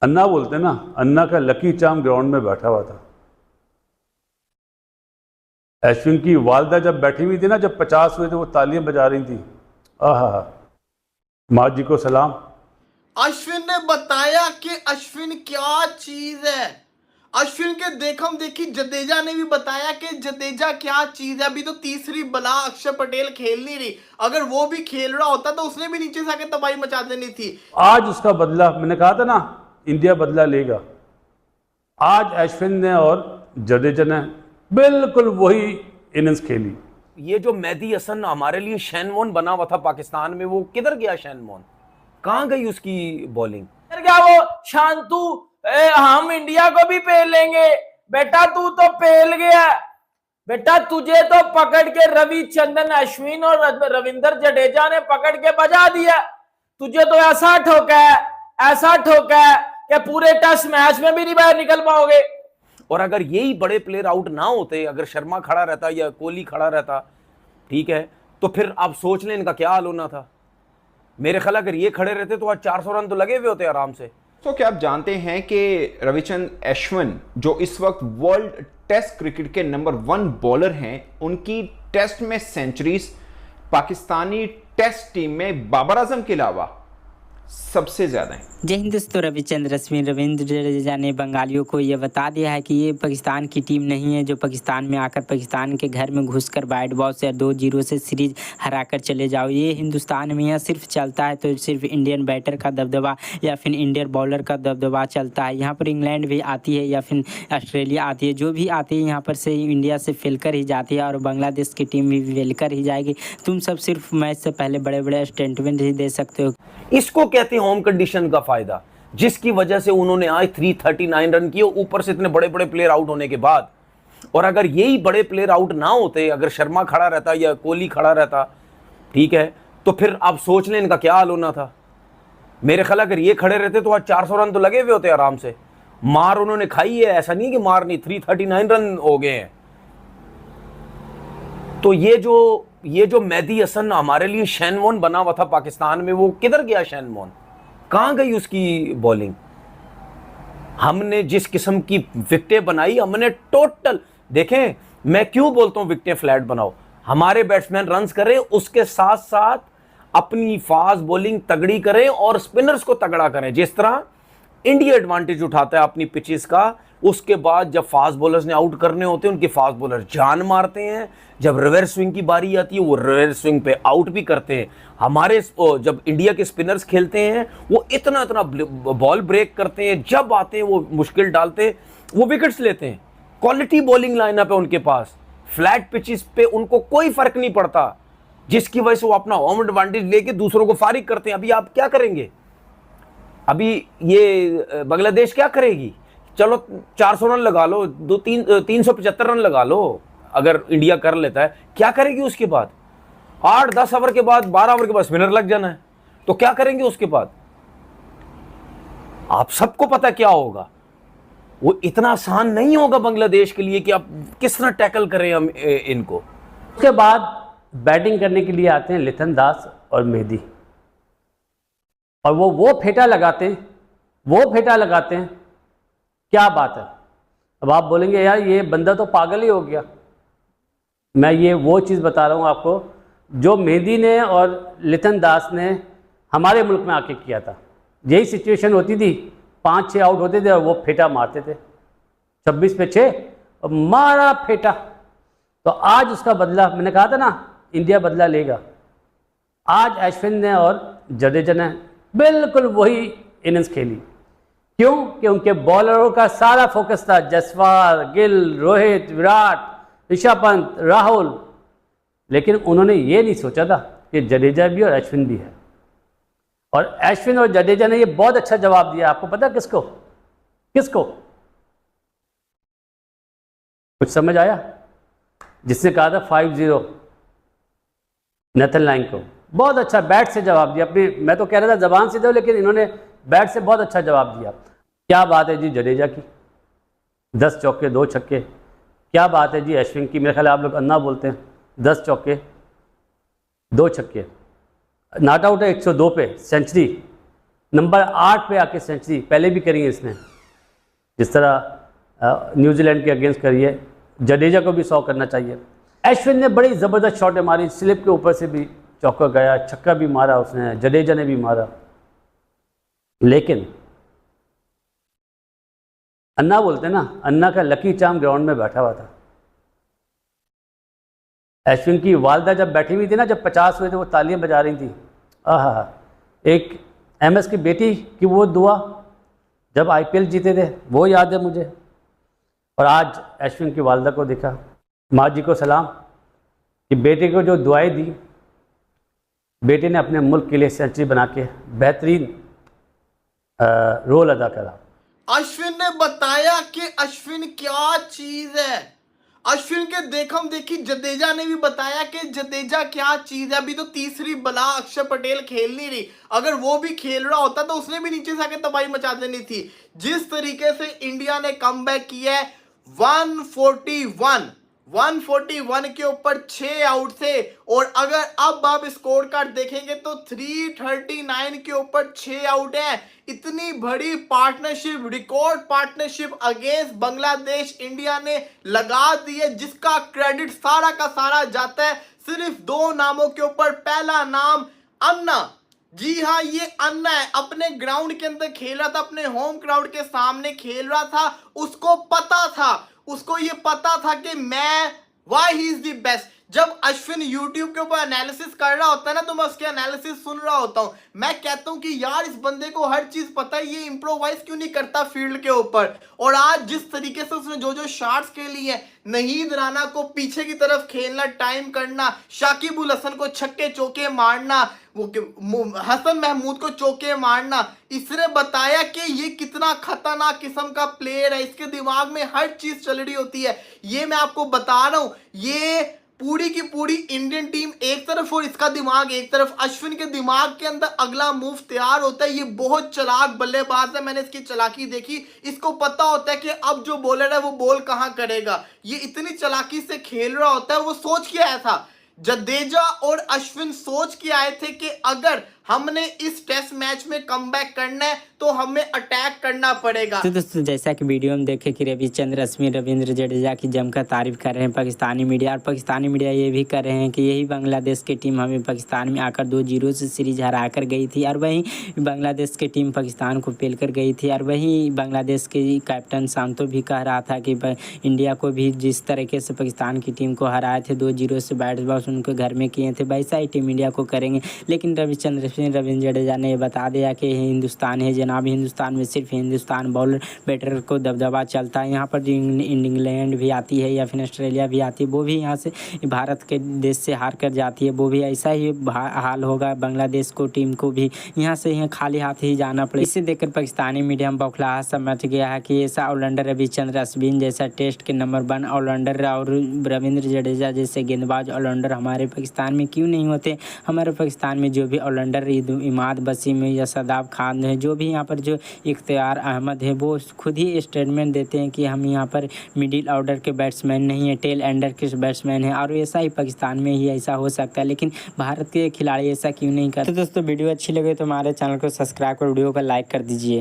अन्ना बोलते ना, अन्ना का लकी चार्म ग्राउंड में बैठा हुआ था। अश्विन की वालदा जब बैठी हुई थी ना, जब 50 हुए थे, वो तालियां बजा रही थी। आहा, माँ जी को सलाम। अश्विन ने बताया कि अश्विन क्या चीज है। अश्विन के देखम देखी जडेजा ने भी बताया कि जडेजा क्या चीज है। अभी तो तीसरी बला अक्षर पटेल खेल नहीं रही, अगर वो भी खेल रहा होता तो उसने भी नीचे से आके तबाही मचा देनी थी। आज उसका बदला, मैंने कहा था ना, इंडिया बदला लेगा। आज अश्विन ने और जडेजा ने बिल्कुल वही इनिंग्स खेली। ये जो मेहदी हसन हमारे लिए शैनवॉन बना हुआ था पाकिस्तान में, वो किधर गया शैनवॉन? कहां गई उसकी बॉलिंग? क्या वो शांतु हम इंडिया को भी पेल लेंगे? बेटा तू तो पेल गया बेटा, तुझे तो पकड़ के रविचंद्रन अश्विन और रविंद्र जडेजा ने पकड़ के बजा दिया। तुझे तो ऐसा ठोका है कि पूरे टेस्ट मैच में भी नहीं बाहर निकल पाओगे। और अगर यही बड़े प्लेयर आउट ना होते, अगर शर्मा खड़ा रहता या कोहली खड़ा रहता, ठीक है, तो फिर आप सोच लें इनका क्या हाल होना था। मेरे ख्याल अगर ये खड़े रहते तो आज 400 रन तो लगे हुए होते आराम से। तो क्या आप जानते हैं कि रविचंद्रन अश्विन जो इस वक्त वर्ल्ड टेस्ट क्रिकेट के नंबर 1 बॉलर हैं, उनकी टेस्ट में सेंचुरीज पाकिस्तानी टेस्ट टीम में बाबर आजम के अलावा सबसे ज्यादा है। जय हिंद दोस्तों, रविचंद्र अश्विन रविंद्र जडेजा ने बंगालियों को ये बता दिया है कि ये पाकिस्तान की टीम नहीं है जो पाकिस्तान में आकर पाकिस्तान के घर में घुसकर बैट बॉल से 2-0 से सीरीज हराकर चले जाओ। ये हिंदुस्तान में यहाँ सिर्फ चलता है तो सिर्फ इंडियन बैटर का दबदबा या फिर इंडियन बॉलर का दबदबा चलता है। यहाँ पर इंग्लैंड भी आती है या फिर ऑस्ट्रेलिया आती है, जो भी आती है यहाँ पर से इंडिया से फेलकर ही जाती है और बांग्लादेश की टीम भी फेलकर ही जाएगी। तुम सब सिर्फ मैच से पहले बड़े बड़े स्टेटमेंट ही दे सकते हो। इसको कहते हैं होम कंडीशन का फायदा, जिसकी वजह से उन्होंने आज 339 रन किए, ऊपर से इतने बड़े बड़े प्लेयर आउट होने के बाद। और अगर यही बड़े प्लेयर आउट ना होते, अगर शर्मा खड़ा रहता या कोहली खड़ा रहता, ठीक है, तो फिर आप सोच लें इनका क्या हाल होना था। मेरे ख्याल अगर ये खड़े रहते तो आज 400 रन तो लगे हुए होते आराम से। मार उन्होंने खाई है, ऐसा नहीं कि मार नहीं, 339 रन हो गए हैं। तो ये जो मेहदी हसन हमारे लिए शैनवॉन बना हुआ था पाकिस्तान में, वो किधर गया शैनवॉन? कहां गई उसकी बॉलिंग? हमने जिस किस्म की विकेटें बनाई, हमने टोटल, देखें मैं क्यों बोलता हूं विकेटें फ्लैट बनाओ, हमारे बैट्समैन रन्स करें, उसके साथ साथ अपनी फास्ट बॉलिंग तगड़ी करें और स्पिनर्स को तगड़ा करें। जिस तरह इंडिया एडवांटेज उठाता है अपनी पिचेस का, उसके बाद जब फास्ट बॉलर्स ने आउट करने होते हैं, उनके फास्ट बॉलर जान मारते हैं। जब रिवर्स स्विंग की बारी आती है, वो रिवर्स स्विंग पे आउट भी करते हैं। हमारे जब इंडिया के स्पिनर्स खेलते हैं, वो इतना बॉल ब्रेक करते हैं, जब आते हैं वो मुश्किल डालते हैं, वो विकेट्स लेते हैं। क्वालिटी बॉलिंग लाइनअप है उनके पास, फ्लैट पिचेस पे उनको कोई फर्क नहीं पड़ता, जिसकी वजह से वो अपना होम एडवांटेज लेके दूसरों को फारिग करते हैं। अभी आप क्या करेंगे? अभी ये बांग्लादेश क्या करेगी? चलो 400 रन लगा लो, 375 रन लगा लो, अगर इंडिया कर लेता है, क्या करेगी उसके बाद? 8-10 ओवर के बाद, 12 ओवर के बाद स्पिनर लग जाना है, तो क्या करेंगे उसके बाद? आप सबको पता क्या होगा। वो इतना आसान नहीं होगा बांग्लादेश के लिए कि आप किस तरह टैकल करें हम इनको। उसके बाद बैटिंग करने के लिए आते हैं लिथन दास और मेहदी, और वो फेटा लगाते हैं। क्या बात है। अब आप बोलेंगे यार ये बंदा तो पागल ही हो गया। मैं ये वो चीज़ बता रहा हूँ आपको जो मेहदी ने और लिथन दास ने हमारे मुल्क में आके किया था। यही सिचुएशन होती थी, 5-6 आउट होते थे और वो फेटा मारते थे, 26 पे 6 और मारा फेटा। तो आज उसका बदला, मैंने कहा था ना इंडिया बदला लेगा। आज अश्विन ने और जडेजा ने बिल्कुल वही इनिंग्स खेली। क्यों? कि उनके बॉलरों का सारा फोकस था जसवाल, गिल, रोहित, विराट, ऋषभ पंत, राहुल, लेकिन उन्होंने ये नहीं सोचा था कि जडेजा भी और अश्विन भी है। और अश्विन और जडेजा ने ये बहुत अच्छा जवाब दिया। आपको पता किसको? कुछ समझ आया? जिसने कहा था 5-0 नेथन लाइन को, बहुत अच्छा बैट से जवाब दिया। अपनी, मैं तो कह रहा था जबान से दो, लेकिन इन्होंने बैट से बहुत अच्छा जवाब दिया। क्या बात है जी जडेजा की, 10 चौके 2 छक्के। क्या बात है जी अश्विन की, मेरे ख्याल आप लोग अन्ना बोलते हैं, 10 चौके 2 छक्के, नॉट आउट है 102 पे, सेंचुरी। नंबर 8 पे आके सेंचुरी पहले भी करी है इसने, जिस तरह न्यूजीलैंड के अगेंस्ट करी है। जडेजा को भी 100 करना चाहिए। अश्विन ने बड़ी ज़बरदस्त शॉट मारी, स्लिप के ऊपर से भी चौका गया, छक्का भी मारा उसने, जडेजा ने भी मारा। लेकिन अन्ना बोलते हैं ना, अन्ना का लकी चार्म ग्राउंड में बैठा हुआ था। अश्विन की वालदा जब बैठी हुई थी ना, जब 50 हुए थे, वो तालियां बजा रही थी। आहा, एक MS की बेटी की वो दुआ जब IPL जीते थे वो याद है मुझे। और आज अश्विन की वालदा को देखा, माँ जी को सलाम कि बेटे को जो दुआएं दी, बेटे ने अपने मुल्क के लिए सेंचुरी बना के बेहतरीन रोल अदा करा। अश्विन ने बताया कि अश्विन क्या चीज है। अश्विन के देखम देखी जडेजा ने भी बताया कि जडेजा क्या चीज है। अभी तो तीसरी बला अक्षर पटेल खेल नहीं रही, अगर वो भी खेल रहा होता तो उसने भी नीचे से आके तबाही मचा देनी थी। जिस तरीके से इंडिया ने कमबैक किया है, 141 के ऊपर 6 आउट थे। और अगर अब आप स्कोर कार्ड देखेंगे तो 339 के ऊपर 6 आउट है। इतनी बड़ी partnership, record partnership against Bangladesh India ने लगा दी है, जिसका क्रेडिट सारा का सारा जाता है सिर्फ 2 नामों के ऊपर। पहला नाम अन्ना, जी हाँ, ये अन्ना है। अपने ग्राउंड के अंदर खेल रहा था, अपने होम क्राउड के सामने खेल रहा था। उसको ये पता था कि why he is the best. जब अश्विन YouTube के ऊपर एनालिसिस कर रहा होता है ना, तो मैं उसके एनालिसिस सुन रहा होता हूँ। मैं कहता हूँ कि यार, इस बंदे को हर चीज पता है, ये इम्प्रोवाइज क्यों नहीं करता फील्ड के ऊपर। और आज जिस तरीके से उसने जो शॉट्स खेली है, नहीद राणा को पीछे की तरफ खेलना, टाइम करना, शाकिब उल हसन को छक्के चौके मारना, हसन महमूद को चौके मारना, इसने बताया कि ये कितना खतरनाक किस्म का प्लेयर है। इसके दिमाग में हर चीज चल रही होती है। ये मैं आपको बता रहा हूं, ये पूरी की पूरी इंडियन टीम एक तरफ और इसका दिमाग एक तरफ। अश्विन के दिमाग के अंदर अगला मूव तैयार होता है। ये बहुत चालाक बल्लेबाज है, मैंने इसकी चालाकी देखी। इसको पता होता है कि अब जो बॉलर है वो बॉल कहां करेगा। ये इतनी चालाकी से खेल रहा होता है। वो सोच के आया था, जडेजा और अश्विन सोच के आए थे कि अगर हमने इस टेस्ट मैच में कमबैक करना है तो हमें अटैक करना पड़ेगा। तो दोस्तों, जैसा कि वीडियो में देखे कि रविचंद्र अश्विन रविंद्र जडेजा की जमकर तारीफ कर रहे हैं पाकिस्तानी मीडिया, और पाकिस्तानी मीडिया ये भी कर रहे हैं कि यही बांग्लादेश की टीम हमें पाकिस्तान में आकर 2-0 से सीरीज हरा कर गई थी, और वहीं बांग्लादेश की टीम पाकिस्तान को पेल कर गई थी। और वहीं बांग्लादेश के कैप्टन सांतो भी कह रहा था कि इंडिया को भी जिस तरीके से पाकिस्तान की टीम को हराए थे 2-0 से, बैट बॉल उनके घर में किए थे, वैसा ही टीम इंडिया को करेंगे। लेकिन रविचंद्र जडेजा ने बता दिया कि हिंदुस्तान है जनाब, हिंदुस्तान में सिर्फ हिंदुस्तान बॉलर बैटर को दबदबा चलता है। यहाँ पर जो इंग्लैंड भी आती है या फिर ऑस्ट्रेलिया भी आती है, वो भी यहाँ से भारत के देश से हार कर जाती है। वो भी ऐसा ही हाल होगा बांग्लादेश को, टीम को भी यहाँ से यहाँ खाली हाथ ही जाना पड़े। इसे देखकर पाकिस्तानी मीडिया में बौखलाहट समझ गया है कि ऐसा ऑलराउंडर रविचंद्र अश्विन जैसा टेस्ट के नंबर 1 ऑलराउंडर और रविंद्र जडेजा जैसे गेंदबाज ऑलराउंडर हमारे पाकिस्तान में क्यों नहीं होते। हमारे पाकिस्तान में जो भी ऑलराउंडर इमाद वसीम या सदाब खान है, जो भी यहाँ पर जो इख्तियार अहमद है, वो खुद ही स्टेटमेंट देते हैं कि हम यहाँ पर मिडिल ऑर्डर के बैट्समैन नहीं है, टेल एंडर के बैट्समैन हैं। और ऐसा ही पाकिस्तान में ही ऐसा हो सकता है, लेकिन भारत के खिलाड़ी ऐसा क्यों नहीं करते। तो दोस्तों, वीडियो अच्छी लगे तो हमारे चैनल को सब्सक्राइब कर वीडियो को लाइक कर दीजिए।